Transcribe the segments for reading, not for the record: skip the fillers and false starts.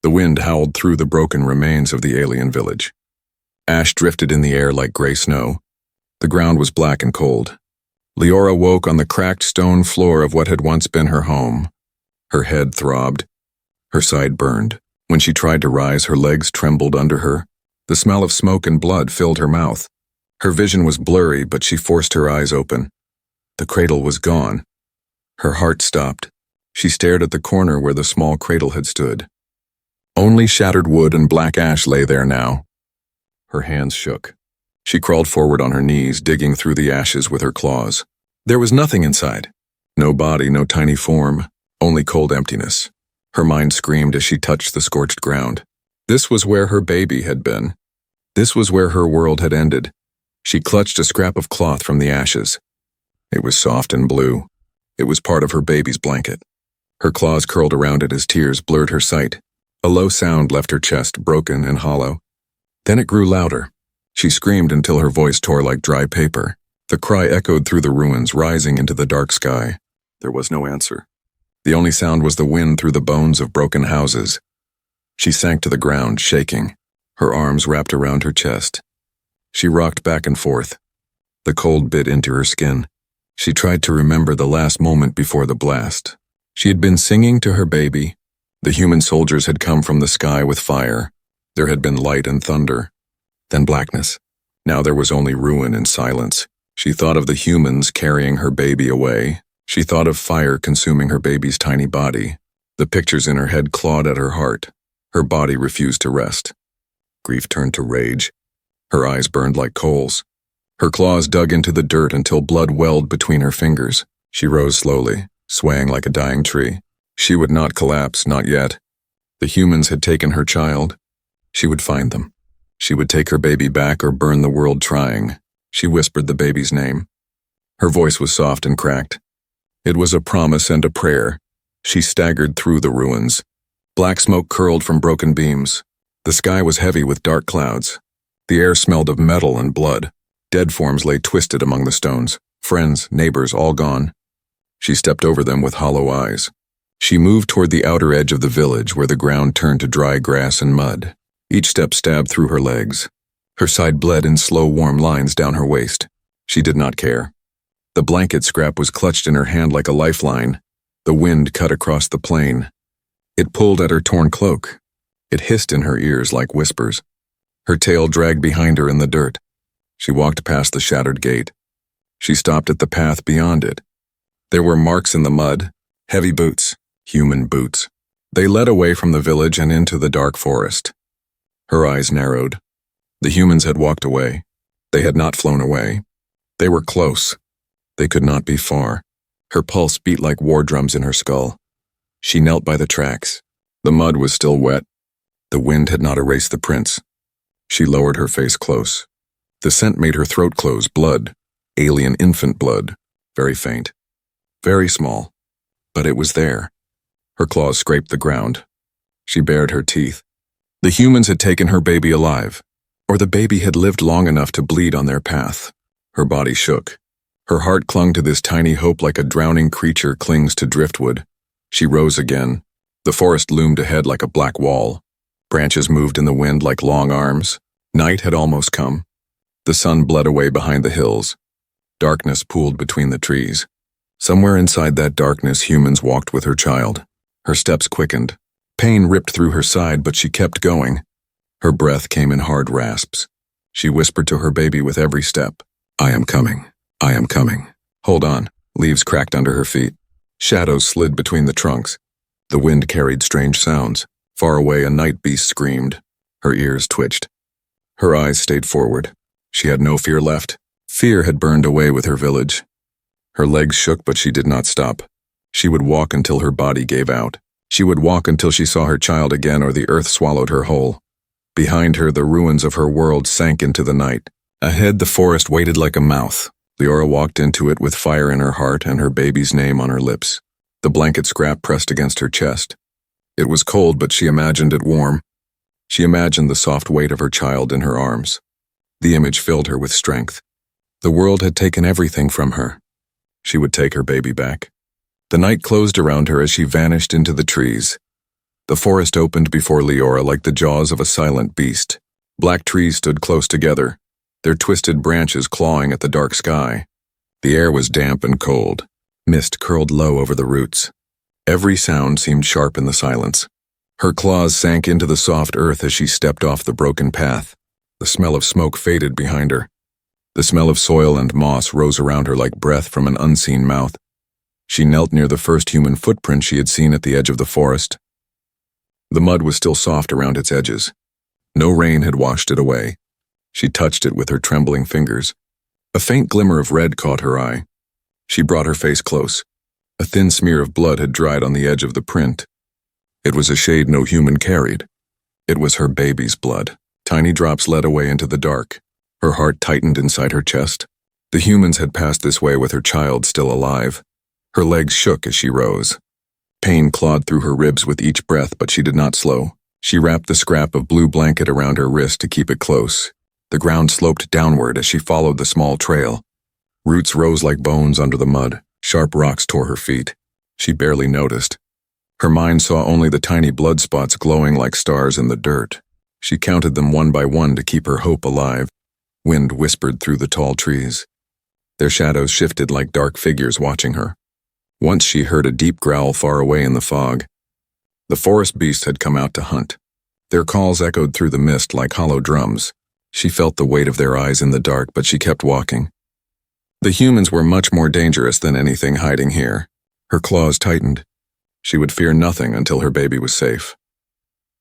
The wind howled through the broken remains of the alien village. Ash drifted in the air like gray snow. The ground was black and cold. Leora woke on the cracked stone floor of what had once been her home. Her head throbbed. Her side burned. When she tried to rise, her legs trembled under her. The smell of smoke and blood filled her mouth. Her vision was blurry, but she forced her eyes open. The cradle was gone. Her heart stopped. She stared at the corner where the small cradle had stood. Only shattered wood and black ash lay there now. Her hands shook. She crawled forward on her knees, digging through the ashes with her claws. There was nothing inside. No body, no tiny form, only cold emptiness. Her mind screamed as she touched the scorched ground. This was where her baby had been. This was where her world had ended. She clutched a scrap of cloth from the ashes. It was soft and blue. It was part of her baby's blanket. Her claws curled around it as tears blurred her sight. A low sound left her chest, broken and hollow. Then it grew louder. She screamed until her voice tore like dry paper. The cry echoed through the ruins, rising into the dark sky. There was no answer. The only sound was the wind through the bones of broken houses. She sank to the ground, shaking, her arms wrapped around her chest. She rocked back and forth. The cold bit into her skin. She tried to remember the last moment before the blast. She had been singing to her baby. The human soldiers had come from the sky with fire. There had been light and thunder. Then blackness. Now there was only ruin and silence. She thought of the humans carrying her baby away. She thought of fire consuming her baby's tiny body. The pictures in her head clawed at her heart. Her body refused to rest. Grief turned to rage. Her eyes burned like coals. Her claws dug into the dirt until blood welled between her fingers. She rose slowly, swaying like a dying tree. She would not collapse, not yet. The humans had taken her child. She would find them. She would take her baby back or burn the world trying. She whispered the baby's name. Her voice was soft and cracked. It was a promise and a prayer. She staggered through the ruins. Black smoke curled from broken beams. The sky was heavy with dark clouds. The air smelled of metal and blood. Dead forms lay twisted among the stones. Friends, neighbors, all gone. She stepped over them with hollow eyes. She moved toward the outer edge of the village where the ground turned to dry grass and mud. Each step stabbed through her legs. Her side bled in slow, warm lines down her waist. She did not care. The blanket scrap was clutched in her hand like a lifeline. The wind cut across the plain. It pulled at her torn cloak. It hissed in her ears like whispers. Her tail dragged behind her in the dirt. She walked past the shattered gate. She stopped at the path beyond it. There were marks in the mud, heavy boots, human boots. They led away from the village and into the dark forest. Her eyes narrowed. The humans had walked away. They had not flown away. They were close. They could not be far. Her pulse beat like war drums in her skull. She knelt by the tracks. The mud was still wet. The wind had not erased the prints. She lowered her face close. The scent made her throat close, blood, alien infant blood, very faint, very small, but it was there. Her claws scraped the ground. She bared her teeth. The humans had taken her baby alive, or the baby had lived long enough to bleed on their path. Her body shook. Her heart clung to this tiny hope like a drowning creature clings to driftwood. She rose again. The forest loomed ahead like a black wall. Branches moved in the wind like long arms. Night had almost come. The sun bled away behind the hills. Darkness pooled between the trees. Somewhere inside that darkness, humans walked with her child. Her steps quickened. Pain ripped through her side, but she kept going. Her breath came in hard rasps. She whispered to her baby with every step, "I am coming. I am coming. Hold on." Leaves cracked under her feet. Shadows slid between the trunks. The wind carried strange sounds. Far away, a night beast screamed. Her ears twitched. Her eyes stayed forward. She had no fear left. Fear had burned away with her village. Her legs shook, but she did not stop. She would walk until her body gave out. She would walk until she saw her child again or the earth swallowed her whole. Behind her, the ruins of her world sank into the night. Ahead, the forest waited like a mouth. Leora walked into it with fire in her heart and her baby's name on her lips. The blanket scrap pressed against her chest. It was cold, but she imagined it warm. She imagined the soft weight of her child in her arms. The image filled her with strength. The world had taken everything from her. She would take her baby back. The night closed around her as she vanished into the trees. The forest opened before Leora like the jaws of a silent beast. Black trees stood close together, their twisted branches clawing at the dark sky. The air was damp and cold. Mist curled low over the roots. Every sound seemed sharp in the silence. Her claws sank into the soft earth as she stepped off the broken path. The smell of smoke faded behind her. The smell of soil and moss rose around her like breath from an unseen mouth. She knelt near the first human footprint she had seen at the edge of the forest. The mud was still soft around its edges. No rain had washed it away. She touched it with her trembling fingers. A faint glimmer of red caught her eye. She brought her face close. A thin smear of blood had dried on the edge of the print. It was a shade no human carried. It was her baby's blood. Tiny drops led away into the dark. Her heart tightened inside her chest. The humans had passed this way with her child still alive. Her legs shook as she rose. Pain clawed through her ribs with each breath, but she did not slow. She wrapped the scrap of blue blanket around her wrist to keep it close. The ground sloped downward as she followed the small trail. Roots rose like bones under the mud. Sharp rocks tore her feet. She barely noticed. Her mind saw only the tiny blood spots glowing like stars in the dirt. She counted them one by one to keep her hope alive. Wind whispered through the tall trees. Their shadows shifted like dark figures watching her. Once she heard a deep growl far away in the fog. The forest beasts had come out to hunt. Their calls echoed through the mist like hollow drums. She felt the weight of their eyes in the dark, but she kept walking. The humans were much more dangerous than anything hiding here. Her claws tightened. She would fear nothing until her baby was safe.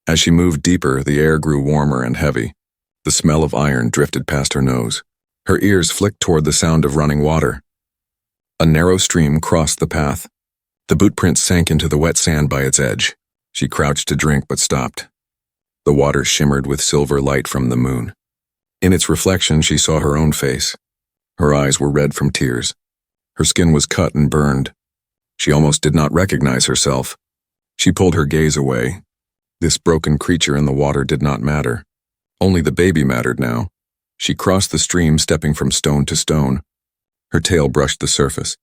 As she moved deeper, the air grew warmer and heavy. The smell of iron drifted past her nose. Her ears flicked toward the sound of running water. A narrow stream crossed the path. The bootprints sank into the wet sand by its edge. She crouched to drink but stopped. The water shimmered with silver light from the moon. In its reflection, she saw her own face. Her eyes were red from tears. Her skin was cut and burned. She almost did not recognize herself. She pulled her gaze away. This broken creature in the water did not matter. Only the baby mattered now. She crossed the stream, stepping from stone to stone. Her tail brushed the surface.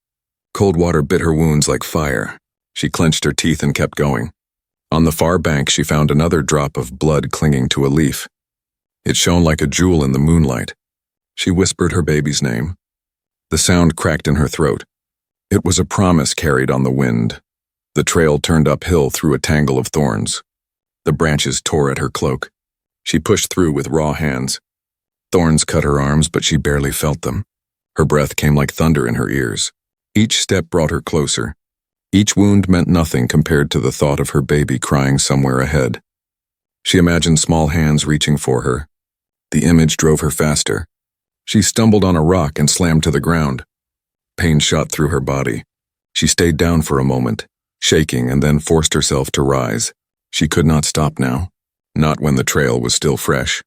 Cold water bit her wounds like fire. She clenched her teeth and kept going. On the far bank, she found another drop of blood clinging to a leaf. It shone like a jewel in the moonlight. She whispered her baby's name. The sound cracked in her throat. It was a promise carried on the wind. The trail turned uphill through a tangle of thorns. The branches tore at her cloak. She pushed through with raw hands. Thorns cut her arms, but she barely felt them. Her breath came like thunder in her ears. Each step brought her closer. Each wound meant nothing compared to the thought of her baby crying somewhere ahead. She imagined small hands reaching for her. The image drove her faster. She stumbled on a rock and slammed to the ground. Pain shot through her body. She stayed down for a moment, shaking, and then forced herself to rise. She could not stop now, not when the trail was still fresh.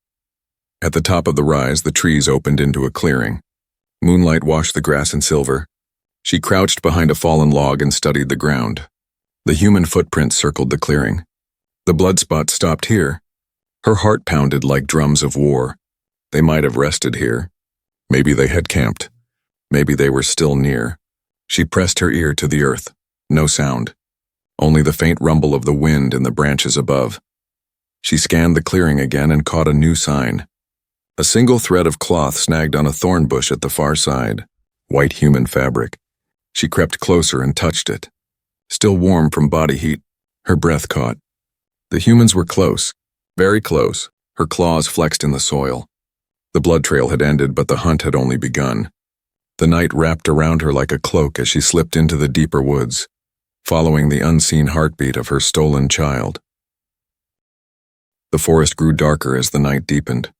At the top of the rise, the trees opened into a clearing. Moonlight washed the grass in silver. She crouched behind a fallen log and studied the ground. The human footprints circled the clearing. The blood spots stopped here. Her heart pounded like drums of war. They might have rested here. Maybe they had camped. Maybe they were still near. She pressed her ear to the earth. No sound. Only the faint rumble of the wind in the branches above. She scanned the clearing again and caught a new sign. A single thread of cloth snagged on a thorn bush at the far side. White human fabric. She crept closer and touched it. Still warm from body heat, her breath caught. The humans were close. Very close. Her claws flexed in the soil. The blood trail had ended, but the hunt had only begun. The night wrapped around her like a cloak as she slipped into the deeper woods, following the unseen heartbeat of her stolen child. The forest grew darker as the night deepened.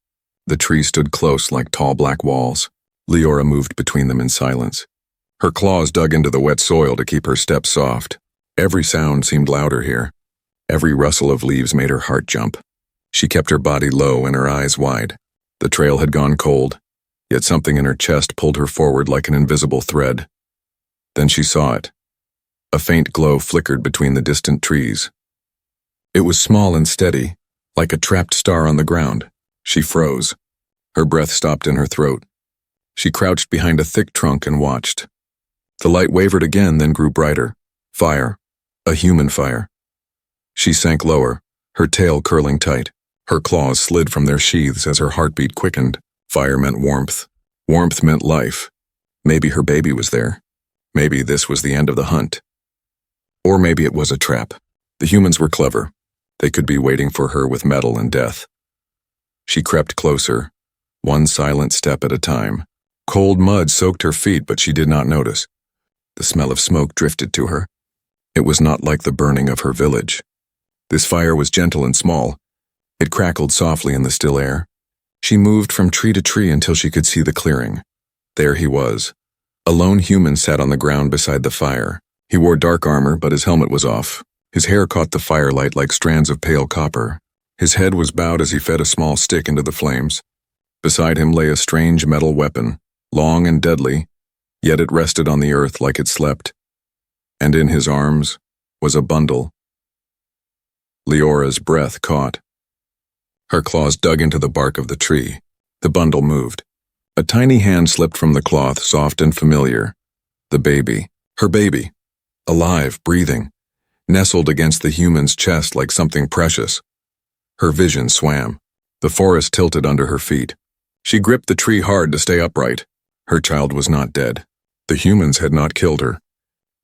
The trees stood close like tall black walls. Leora moved between them in silence. Her claws dug into the wet soil to keep her steps soft. Every sound seemed louder here. Every rustle of leaves made her heart jump. She kept her body low and her eyes wide. The trail had gone cold, yet something in her chest pulled her forward like an invisible thread. Then she saw it. A faint glow flickered between the distant trees. It was small and steady, like a trapped star on the ground. She froze. Her breath stopped in her throat. She crouched behind a thick trunk and watched. The light wavered again, then grew brighter. Fire. A human fire. She sank lower, her tail curling tight. Her claws slid from their sheaths as her heartbeat quickened. Fire meant warmth. Warmth meant life. Maybe her baby was there. Maybe this was the end of the hunt. Or maybe it was a trap. The humans were clever. They could be waiting for her with metal and death. She crept closer, one silent step at a time. Cold mud soaked her feet, but she did not notice. The smell of smoke drifted to her. It was not like the burning of her village. This fire was gentle and small. It crackled softly in the still air. She moved from tree to tree until she could see the clearing. There he was. A lone human sat on the ground beside the fire. He wore dark armor, but his helmet was off. His hair caught the firelight like strands of pale copper. His head was bowed as he fed a small stick into the flames. Beside him lay a strange metal weapon, long and deadly, yet it rested on the earth like it slept. And in his arms was a bundle. Leora's breath caught. Her claws dug into the bark of the tree. The bundle moved. A tiny hand slipped from the cloth, soft and familiar. The baby. Her baby. Alive, breathing. Nestled against the human's chest like something precious. Her vision swam. The forest tilted under her feet. She gripped the tree hard to stay upright. Her child was not dead. The humans had not killed her.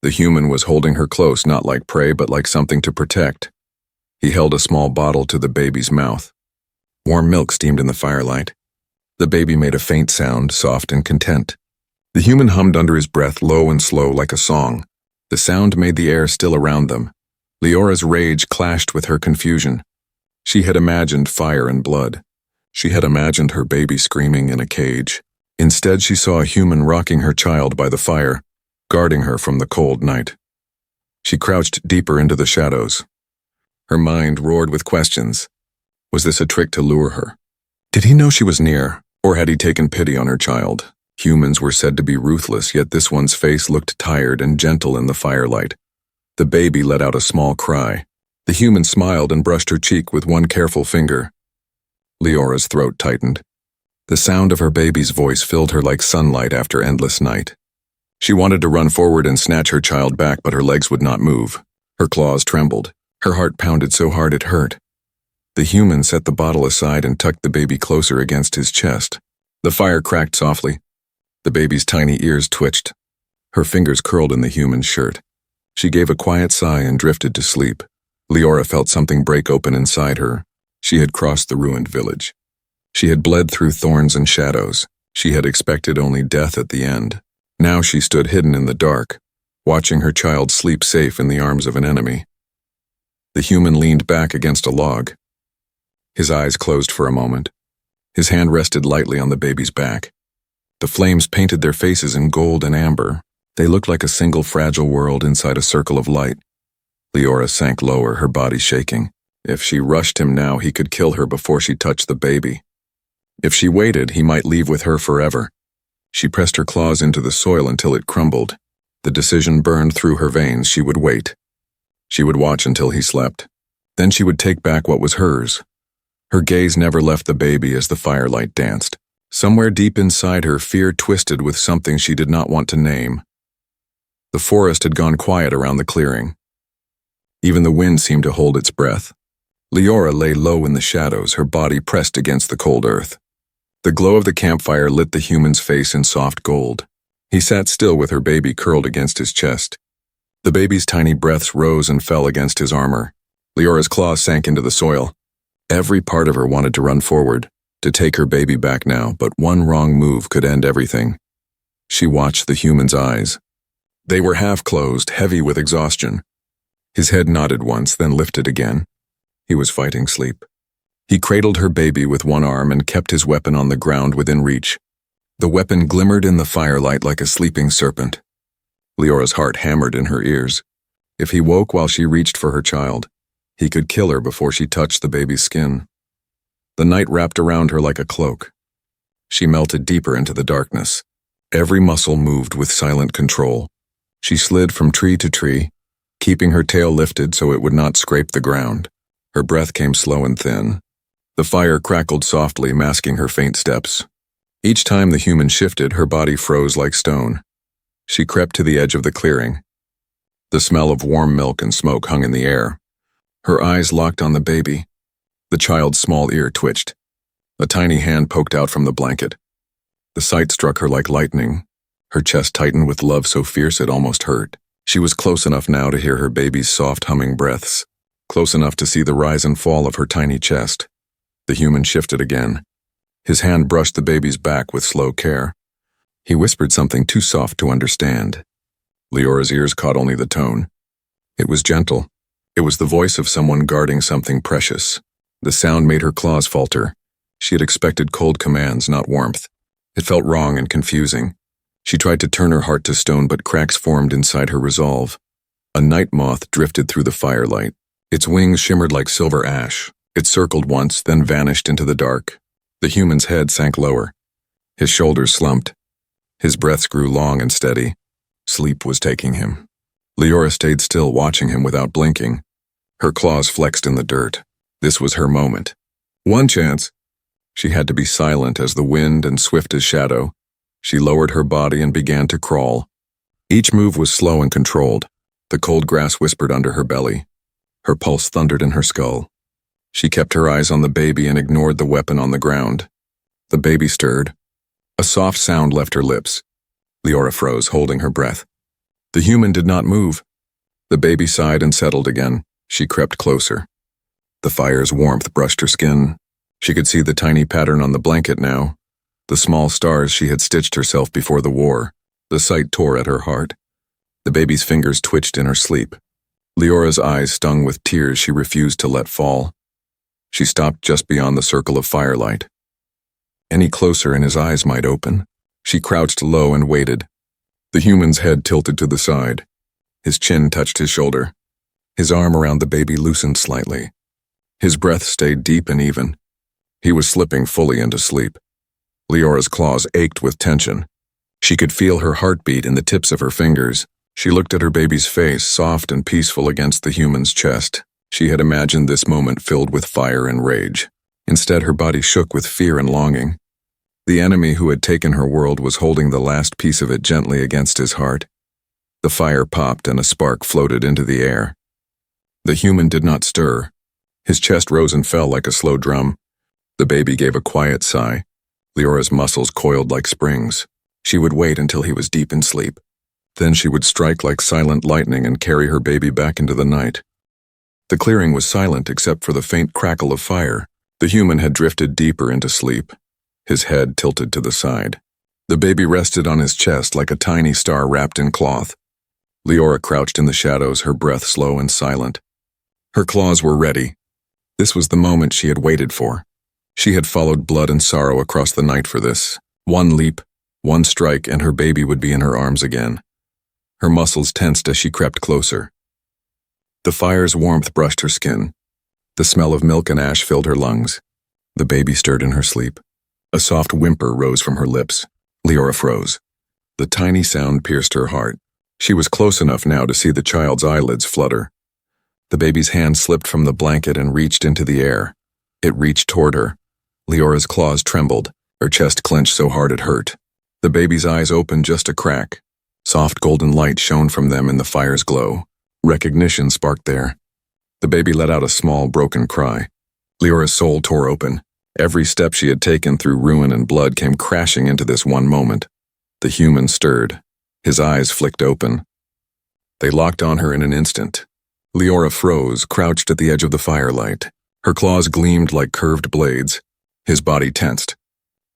The human was holding her close, not like prey, but like something to protect. He held a small bottle to the baby's mouth. Warm milk steamed in the firelight. The baby made a faint sound, soft and content. The human hummed under his breath, low and slow, like a song. The sound made the air still around them. Leora's rage clashed with her confusion. She had imagined fire and blood. She had imagined her baby screaming in a cage. Instead, she saw a human rocking her child by the fire, guarding her from the cold night. She crouched deeper into the shadows. Her mind roared with questions. Was this a trick to lure her? Did he know she was near, or had he taken pity on her child? Humans were said to be ruthless, yet this one's face looked tired and gentle in the firelight. The baby let out a small cry. The human smiled and brushed her cheek with one careful finger. Leora's throat tightened. The sound of her baby's voice filled her like sunlight after endless night. She wanted to run forward and snatch her child back, but her legs would not move. Her claws trembled. Her heart pounded so hard it hurt. The human set the bottle aside and tucked the baby closer against his chest. The fire cracked softly. The baby's tiny ears twitched. Her fingers curled in the human's shirt. She gave a quiet sigh and drifted to sleep. Leora felt something break open inside her. She had crossed the ruined village. She had bled through thorns and shadows. She had expected only death at the end. Now she stood hidden in the dark, watching her child sleep safe in the arms of an enemy. The human leaned back against a log. His eyes closed for a moment. His hand rested lightly on the baby's back. The flames painted their faces in gold and amber. They looked like a single fragile world inside a circle of light. Leora sank lower, her body shaking. If she rushed him now, he could kill her before she touched the baby. If she waited, he might leave with her forever. She pressed her claws into the soil until it crumbled. The decision burned through her veins. She would wait. She would watch until he slept. Then she would take back what was hers. Her gaze never left the baby as the firelight danced. Somewhere deep inside her, fear twisted with something she did not want to name. The forest had gone quiet around the clearing. Even the wind seemed to hold its breath. Leora lay low in the shadows, her body pressed against the cold earth. The glow of the campfire lit the human's face in soft gold. He sat still with her baby curled against his chest. The baby's tiny breaths rose and fell against his armor. Leora's claws sank into the soil. Every part of her wanted to run forward, to take her baby back now, but one wrong move could end everything. She watched the human's eyes. They were half closed, heavy with exhaustion. His head nodded once, then lifted again. He was fighting sleep. He cradled her baby with one arm and kept his weapon on the ground within reach. The weapon glimmered in the firelight like a sleeping serpent. Leora's heart hammered in her ears. If he woke while she reached for her child, he could kill her before she touched the baby's skin. The night wrapped around her like a cloak. She melted deeper into the darkness. Every muscle moved with silent control. She slid from tree to tree, keeping her tail lifted so it would not scrape the ground. Her breath came slow and thin. The fire crackled softly, masking her faint steps. Each time the human shifted, her body froze like stone. She crept to the edge of the clearing. The smell of warm milk and smoke hung in the air. Her eyes locked on the baby. The child's small ear twitched. A tiny hand poked out from the blanket. The sight struck her like lightning. Her chest tightened with love so fierce it almost hurt. She was close enough now to hear her baby's soft humming breaths, close enough to see the rise and fall of her tiny chest. The human shifted again. His hand brushed the baby's back with slow care. He whispered something too soft to understand. Leora's ears caught only the tone. It was gentle. It was the voice of someone guarding something precious. The sound made her claws falter. She had expected cold commands, not warmth. It felt wrong and confusing. She tried to turn her heart to stone, but cracks formed inside her resolve. A night moth drifted through the firelight. Its wings shimmered like silver ash. It circled once, then vanished into the dark. The human's head sank lower. His shoulders slumped. His breaths grew long and steady. Sleep was taking him. Leora stayed still, watching him without blinking. Her claws flexed in the dirt. This was her moment. One chance. She had to be silent as the wind and swift as shadow. She lowered her body and began to crawl. Each move was slow and controlled. The cold grass whispered under her belly. Her pulse thundered in her skull. She kept her eyes on the baby and ignored the weapon on the ground. The baby stirred. A soft sound left her lips. Leora froze, holding her breath. The human did not move. The baby sighed and settled again. She crept closer. The fire's warmth brushed her skin. She could see the tiny pattern on the blanket now. The small stars she had stitched herself before the war. The sight tore at her heart. The baby's fingers twitched in her sleep. Leora's eyes stung with tears she refused to let fall. She stopped just beyond the circle of firelight. Any closer and his eyes might open. She crouched low and waited. The human's head tilted to the side. His chin touched his shoulder. His arm around the baby loosened slightly. His breath stayed deep and even. He was slipping fully into sleep. Leora's claws ached with tension. She could feel her heartbeat in the tips of her fingers. She looked at her baby's face, soft and peaceful against the human's chest. She had imagined this moment filled with fire and rage. Instead, her body shook with fear and longing. The enemy who had taken her world was holding the last piece of it gently against his heart. The fire popped and a spark floated into the air. The human did not stir. His chest rose and fell like a slow drum. The baby gave a quiet sigh. Leora's muscles coiled like springs. She would wait until he was deep in sleep. Then she would strike like silent lightning and carry her baby back into the night. The clearing was silent except for the faint crackle of fire. The human had drifted deeper into sleep, his head tilted to the side. The baby rested on his chest like a tiny star wrapped in cloth. Leora crouched in the shadows, her breath slow and silent. Her claws were ready. This was the moment she had waited for. She had followed blood and sorrow across the night for this. One leap, one strike, and her baby would be in her arms again. Her muscles tensed as she crept closer. The fire's warmth brushed her skin. The smell of milk and ash filled her lungs. The baby stirred in her sleep. A soft whimper rose from her lips. Leora froze. The tiny sound pierced her heart. She was close enough now to see the child's eyelids flutter. The baby's hand slipped from the blanket and reached into the air. It reached toward her. Leora's claws trembled. Her chest clenched so hard it hurt. The baby's eyes opened just a crack. Soft golden light shone from them in the fire's glow. Recognition sparked there. The baby let out a small, broken cry. Leora's soul tore open. Every step she had taken through ruin and blood came crashing into this one moment. The human stirred. His eyes flicked open. They locked on her in an instant. Leora froze, crouched at the edge of the firelight. Her claws gleamed like curved blades. His body tensed.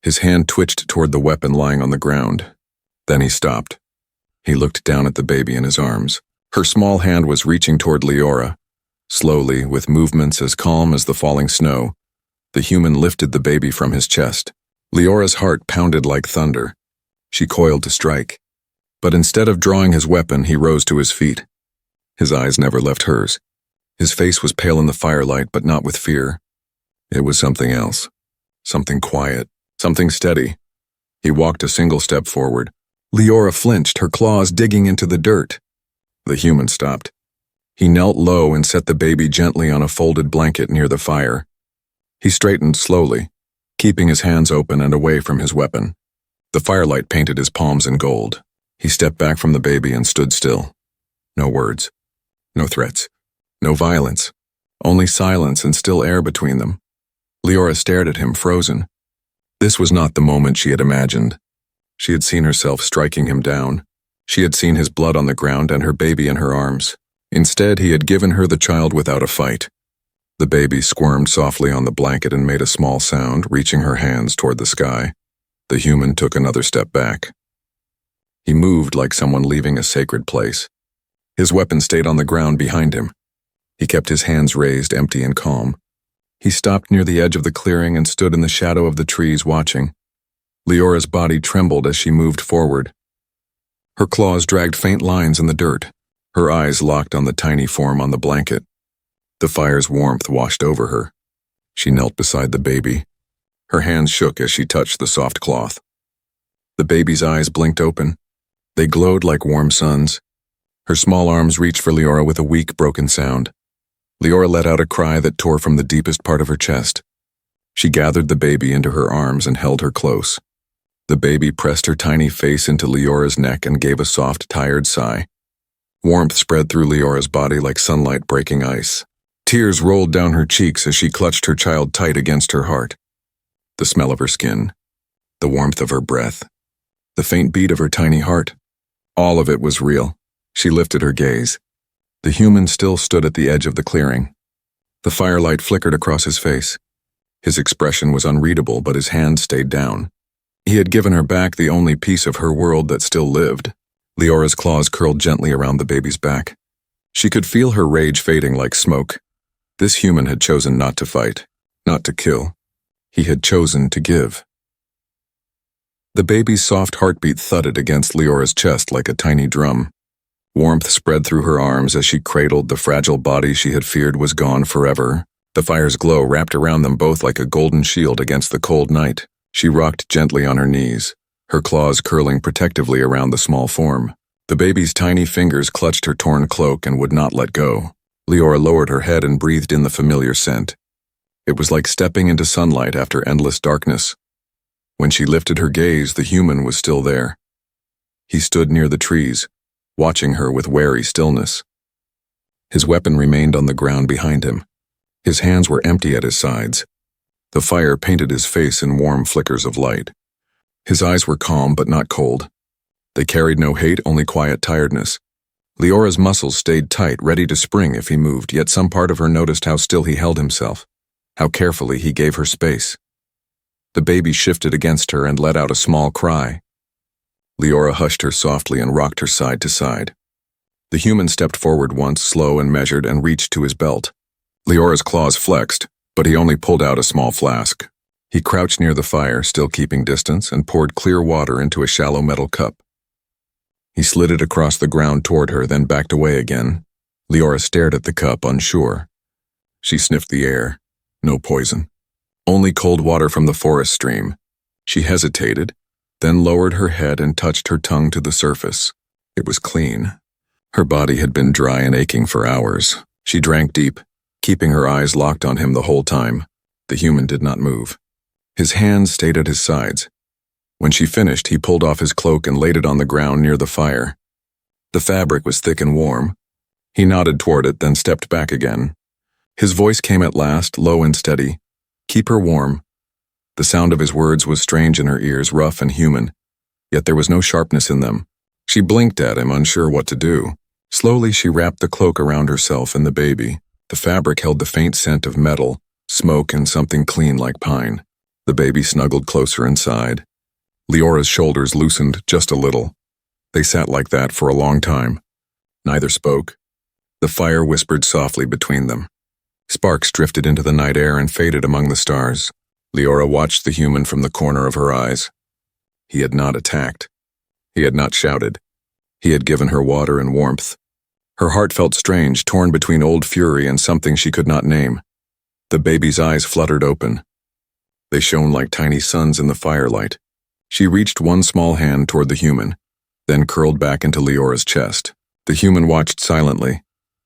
His hand twitched toward the weapon lying on the ground. Then he stopped. He looked down at the baby in his arms. Her small hand was reaching toward Leora. Slowly, with movements as calm as the falling snow, the human lifted the baby from his chest. Leora's heart pounded like thunder. She coiled to strike. But instead of drawing his weapon, he rose to his feet. His eyes never left hers. His face was pale in the firelight, but not with fear. It was something else. Something quiet. Something steady. He walked a single step forward. Leora flinched, her claws digging into the dirt. The human stopped. He knelt low and set the baby gently on a folded blanket near the fire. He straightened slowly, keeping his hands open and away from his weapon. The firelight painted his palms in gold. He stepped back from the baby and stood still. No words. No threats. No violence. only silence and still air between them. Leora stared at him, frozen. This was not the moment she had imagined. She had seen herself striking him down. She had seen his blood on the ground and her baby in her arms. Instead, he had given her the child without a fight. The baby squirmed softly on the blanket and made a small sound, reaching her hands toward the sky. The human took another step back. He moved like someone leaving a sacred place. His weapon stayed on the ground behind him. He kept his hands raised, empty and calm. He stopped near the edge of the clearing and stood in the shadow of the trees, watching. Leora's body trembled as she moved forward. Her claws dragged faint lines in the dirt. Her eyes locked on the tiny form on the blanket. The fire's warmth washed over her. She knelt beside the baby. Her hands shook as she touched the soft cloth. The baby's eyes blinked open. They glowed like warm suns. Her small arms reached for Leora with a weak, broken sound. Leora let out a cry that tore from the deepest part of her chest. She gathered the baby into her arms and held her close. The baby pressed her tiny face into Leora's neck and gave a soft, tired sigh. Warmth spread through Leora's body like sunlight breaking ice. Tears rolled down her cheeks as she clutched her child tight against her heart. The smell of her skin, the warmth of her breath, the faint beat of her tiny heart. All of it was real. She lifted her gaze. The human still stood at the edge of the clearing. The firelight flickered across his face. His expression was unreadable, but his hand stayed down. He had given her back the only piece of her world that still lived. Leora's claws curled gently around the baby's back. She could feel her rage fading like smoke. This human had chosen not to fight, not to kill. He had chosen to give. The baby's soft heartbeat thudded against Leora's chest like a tiny drum. Warmth spread through her arms as she cradled the fragile body she had feared was gone forever. The fire's glow wrapped around them both like a golden shield against the cold night. She rocked gently on her knees, her claws curling protectively around the small form. The baby's tiny fingers clutched her torn cloak and would not let go. Leora lowered her head and breathed in the familiar scent. It was like stepping into sunlight after endless darkness. When she lifted her gaze, the human was still there. He stood near the trees, watching her with wary stillness. His weapon remained on the ground behind him. His hands were empty at his sides. The fire painted his face in warm flickers of light. His eyes were calm but not cold. They carried no hate, only quiet tiredness. Leora's muscles stayed tight, ready to spring if he moved, yet some part of her noticed how still he held himself, how carefully he gave her space. The baby shifted against her and let out a small cry. Leora hushed her softly and rocked her side to side. The human stepped forward once, slow and measured, and reached to his belt. Leora's claws flexed, but he only pulled out a small flask. He crouched near the fire, still keeping distance, and poured clear water into a shallow metal cup. He slid it across the ground toward her, then backed away again. Leora stared at the cup, unsure. She sniffed the air. No poison. Only cold water from the forest stream. She hesitated, then lowered her head and touched her tongue to the surface. It was clean. Her body had been dry and aching for hours. She drank deep, keeping her eyes locked on him the whole time. The human did not move. His hands stayed at his sides. When she finished, he pulled off his cloak and laid it on the ground near the fire. The fabric was thick and warm. He nodded toward it, then stepped back again. His voice came at last, low and steady. "Keep her warm." The sound of his words was strange in her ears, rough and human. Yet there was no sharpness in them. She blinked at him, unsure what to do. Slowly she wrapped the cloak around herself and the baby. The fabric held the faint scent of metal, smoke, and something clean like pine. The baby snuggled closer and sighed. Leora's shoulders loosened just a little. They sat like that for a long time. Neither spoke. The fire whispered softly between them. Sparks drifted into the night air and faded among the stars. Leora watched the human from the corner of her eyes. He had not attacked. He had not shouted. He had given her water and warmth. Her heart felt strange, torn between old fury and something she could not name. The baby's eyes fluttered open. They shone like tiny suns in the firelight. She reached one small hand toward the human, then curled back into Leora's chest. The human watched silently,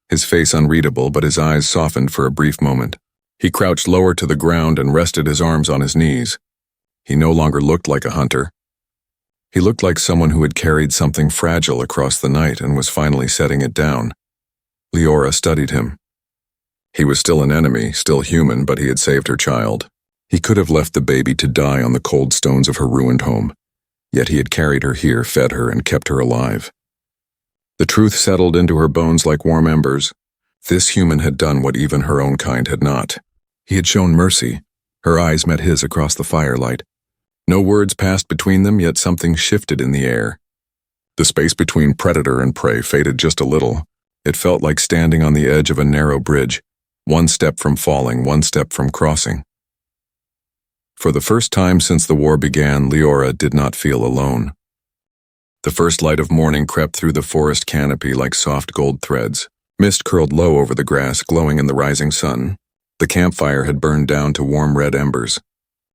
his face unreadable, but his eyes softened for a brief moment. He crouched lower to the ground and rested his arms on his knees. He no longer looked like a hunter. He looked like someone who had carried something fragile across the night and was finally setting it down. Leora studied him. He was still an enemy, still human, but he had saved her child. He could have left the baby to die on the cold stones of her ruined home, yet he had carried her here, fed her, and kept her alive. The truth settled into her bones like warm embers. This human had done what even her own kind had not. He had shown mercy. Her eyes met his across the firelight. No words passed between them, yet something shifted in the air. The space between predator and prey faded just a little. It felt like standing on the edge of a narrow bridge, one step from falling, one step from crossing. For the first time since the war began, Leora did not feel alone. The first light of morning crept through the forest canopy like soft gold threads. Mist curled low over the grass, glowing in the rising sun. The campfire had burned down to warm red embers.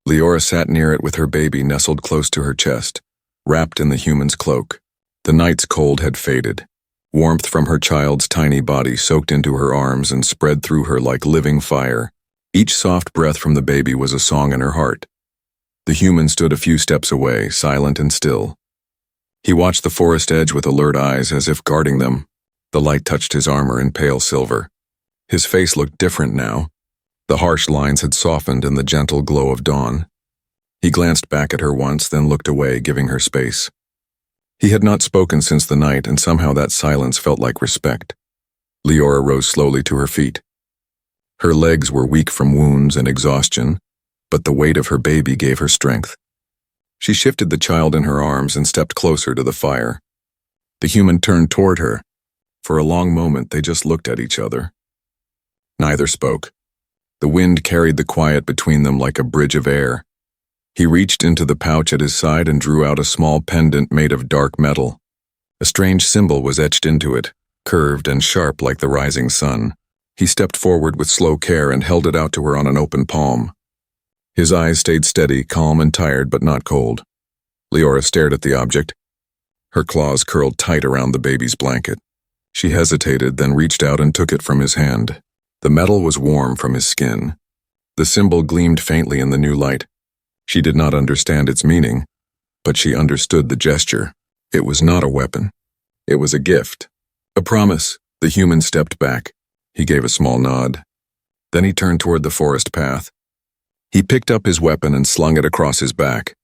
Leora sat near it with her baby nestled close to her chest, wrapped in the human's cloak. The night's cold had faded. Warmth from her child's tiny body soaked into her arms and spread through her like living fire. Each soft breath from the baby was a song in her heart. The human stood a few steps away, silent and still. He watched the forest edge with alert eyes as if guarding them. The light touched his armor in pale silver. His face looked different now. The harsh lines had softened in the gentle glow of dawn. He glanced back at her once, then looked away, giving her space. He had not spoken since the night, and somehow that silence felt like respect. Leora rose slowly to her feet. Her legs were weak from wounds and exhaustion, but the weight of her baby gave her strength. She shifted the child in her arms and stepped closer to the fire. The human turned toward her. For a long moment, they just looked at each other. Neither spoke. The wind carried the quiet between them like a bridge of air. He reached into the pouch at his side and drew out a small pendant made of dark metal. A strange symbol was etched into it, curved and sharp like the rising sun. He stepped forward with slow care and held it out to her on an open palm. His eyes stayed steady, calm and tired, but not cold. Leora stared at the object. Her claws curled tight around the baby's blanket. She hesitated, then reached out and took it from his hand. The metal was warm from his skin. The symbol gleamed faintly in the new light. She did not understand its meaning, but she understood the gesture. It was not a weapon. It was a gift. A promise. The human stepped back. He gave a small nod. Then he turned toward the forest path. He picked up his weapon and slung it across his back.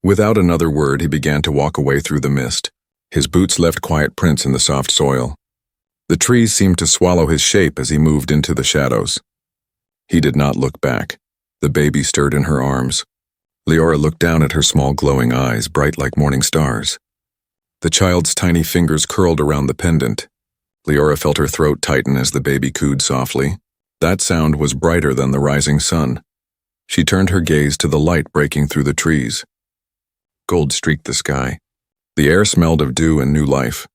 Without another word, he began to walk away through the mist. His boots left quiet prints in the soft soil. The trees seemed to swallow his shape as he moved into the shadows. He did not look back. The baby stirred in her arms. Leora looked down at her small glowing eyes, bright like morning stars. The child's tiny fingers curled around the pendant. Leora felt her throat tighten as the baby cooed softly. That sound was brighter than the rising sun. She turned her gaze to the light breaking through the trees. Gold streaked the sky. The air smelled of dew and new life.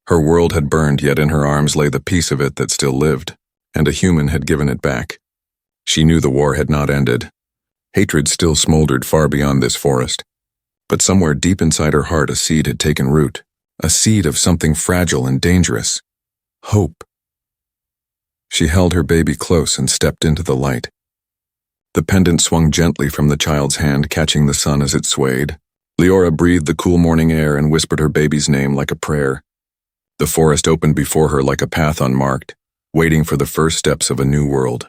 Her world had burned, yet in her arms lay the piece of it that still lived, and a human had given it back. She knew the war had not ended. Hatred still smoldered far beyond this forest. But somewhere deep inside her heart a seed had taken root, a seed of something fragile and dangerous. Hope. She held her baby close and stepped into the light. The pendant swung gently from the child's hand, catching the sun as it swayed. Leora breathed the cool morning air and whispered her baby's name like a prayer. The forest opened before her like a path unmarked, waiting for the first steps of a new world.